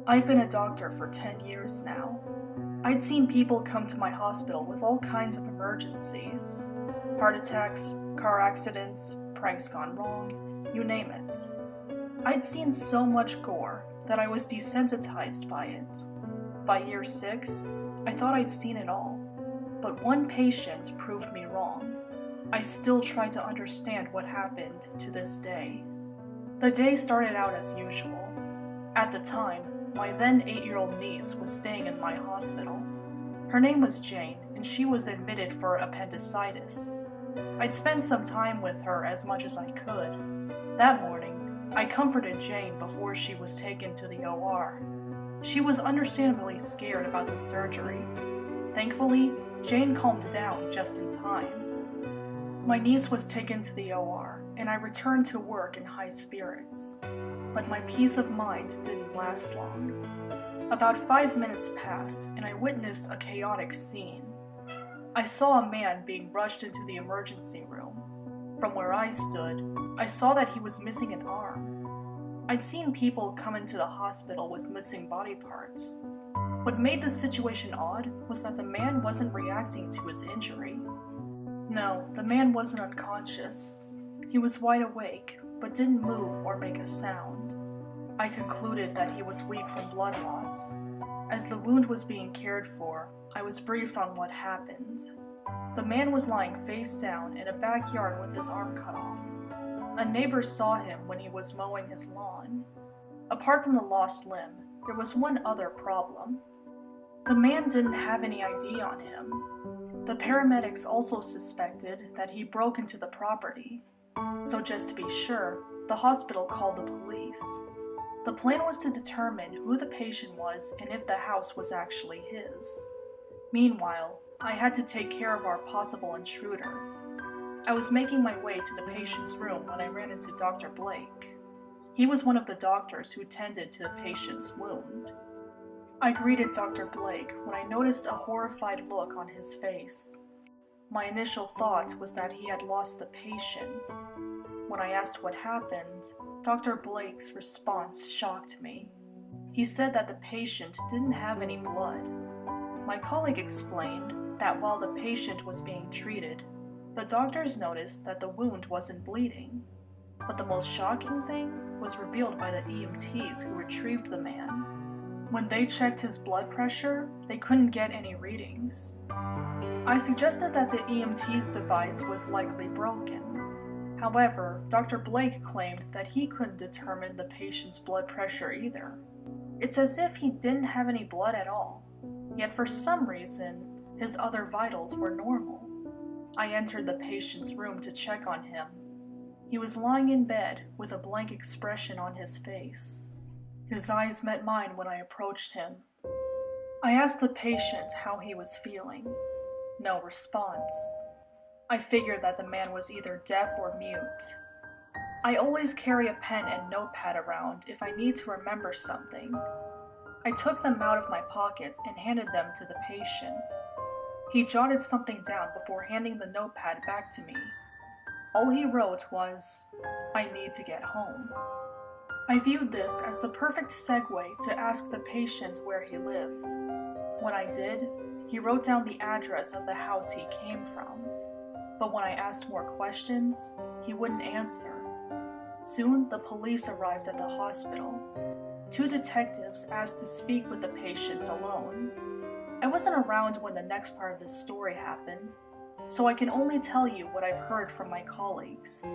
I've been a doctor for 10 years now. I'd seen people come to my hospital with all kinds of emergencies. Heart attacks, car accidents, pranks gone wrong, you name it. I'd seen so much gore that I was desensitized by it. By year 6, I thought I'd seen it all. But one patient proved me wrong. I still try to understand what happened to this day. The day started out as usual. At the time, my then 8-year-old niece was staying in my hospital. Her name was Jane, and she was admitted for appendicitis. I'd spend some time with her as much as I could. That morning, I comforted Jane before she was taken to the OR. She was understandably scared about the surgery. Thankfully, Jane calmed down just in time. My niece was taken to the OR, and I returned to work in high spirits. But my peace of mind didn't last long. About 5 minutes passed, and I witnessed a chaotic scene. I saw a man being rushed into the emergency room. From where I stood, I saw that he was missing an arm. I'd seen people come into the hospital with missing body parts. What made the situation odd was that the man wasn't reacting to his injury. No, the man wasn't unconscious. He was wide awake, but didn't move or make a sound. I concluded that he was weak from blood loss. As the wound was being cared for, I was briefed on what happened. The man was lying face down in a backyard with his arm cut off. A neighbor saw him when he was mowing his lawn. Apart from the lost limb, there was one other problem. The man didn't have any ID on him. The paramedics also suspected that he broke into the property. So just to be sure, the hospital called the police. The plan was to determine who the patient was and if the house was actually his. Meanwhile, I had to take care of our possible intruder. I was making my way to the patient's room when I ran into Dr. Blake. He was one of the doctors who tended to the patient's wound. I greeted Dr. Blake when I noticed a horrified look on his face. My initial thought was that he had lost the patient. When I asked what happened, Dr. Blake's response shocked me. He said that the patient didn't have any blood. My colleague explained that while the patient was being treated, the doctors noticed that the wound wasn't bleeding. But the most shocking thing was revealed by the EMTs who retrieved the man. When they checked his blood pressure, they couldn't get any readings. I suggested that the EMT's device was likely broken. However, Dr. Blake claimed that he couldn't determine the patient's blood pressure either. It's as if he didn't have any blood at all, yet for some reason, his other vitals were normal. I entered the patient's room to check on him. He was lying in bed with a blank expression on his face. His eyes met mine when I approached him. I asked the patient how he was feeling. No response. I figured that the man was either deaf or mute. I always carry a pen and notepad around if I need to remember something. I took them out of my pocket and handed them to the patient. He jotted something down before handing the notepad back to me. All he wrote was, "I need to get home." I viewed this as the perfect segue to ask the patient where he lived. When I did, he wrote down the address of the house he came from. But when I asked more questions, he wouldn't answer. Soon, the police arrived at the hospital. 2 detectives asked to speak with the patient alone. I wasn't around when the next part of this story happened, so I can only tell you what I've heard from my colleagues.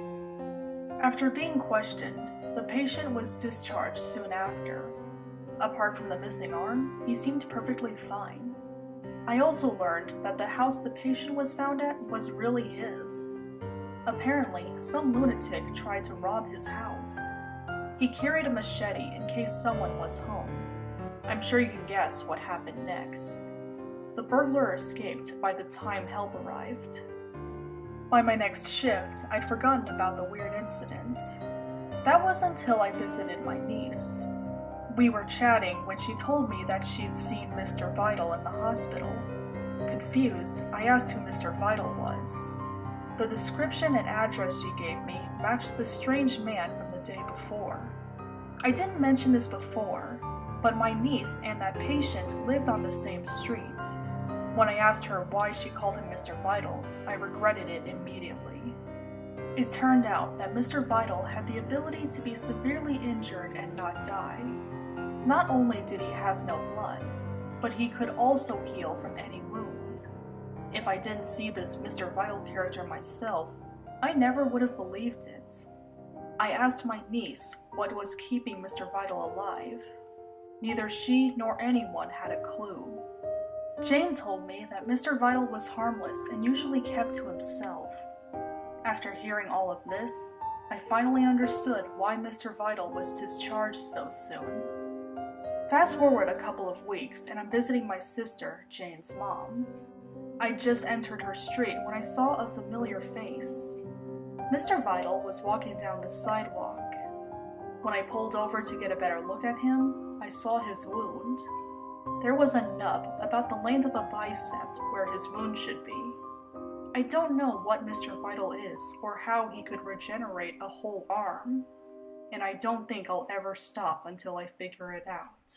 After being questioned, the patient was discharged soon after. Apart from the missing arm, he seemed perfectly fine. I also learned that the house the patient was found at was really his. Apparently, some lunatic tried to rob his house. He carried a machete in case someone was home. I'm sure you can guess what happened next. The burglar escaped by the time help arrived. By my next shift, I'd forgotten about the weird incident. That was until I visited my niece. We were chatting when she told me that she'd seen Mr. Vital in the hospital. Confused, I asked who Mr. Vital was. The description and address she gave me matched the strange man from the day before. I didn't mention this before, but my niece and that patient lived on the same street. When I asked her why she called him Mr. Vital, I regretted it immediately. It turned out that Mr. Vital had the ability to be severely injured and not die. Not only did he have no blood, but he could also heal from any wound. If I didn't see this Mr. Vital character myself, I never would have believed it. I asked my niece what was keeping Mr. Vital alive. Neither she nor anyone had a clue. Jane told me that Mr. Vital was harmless and usually kept to himself. After hearing all of this, I finally understood why Mr. Vital was discharged so soon. Fast forward a couple of weeks and I'm visiting my sister, Jane's mom. I just entered her street when I saw a familiar face. Mr. Vital was walking down the sidewalk. When I pulled over to get a better look at him, I saw his wound. There was a nub about the length of a bicep where his wound should be. I don't know what Mr. Vital is or how he could regenerate a whole arm, and I don't think I'll ever stop until I figure it out.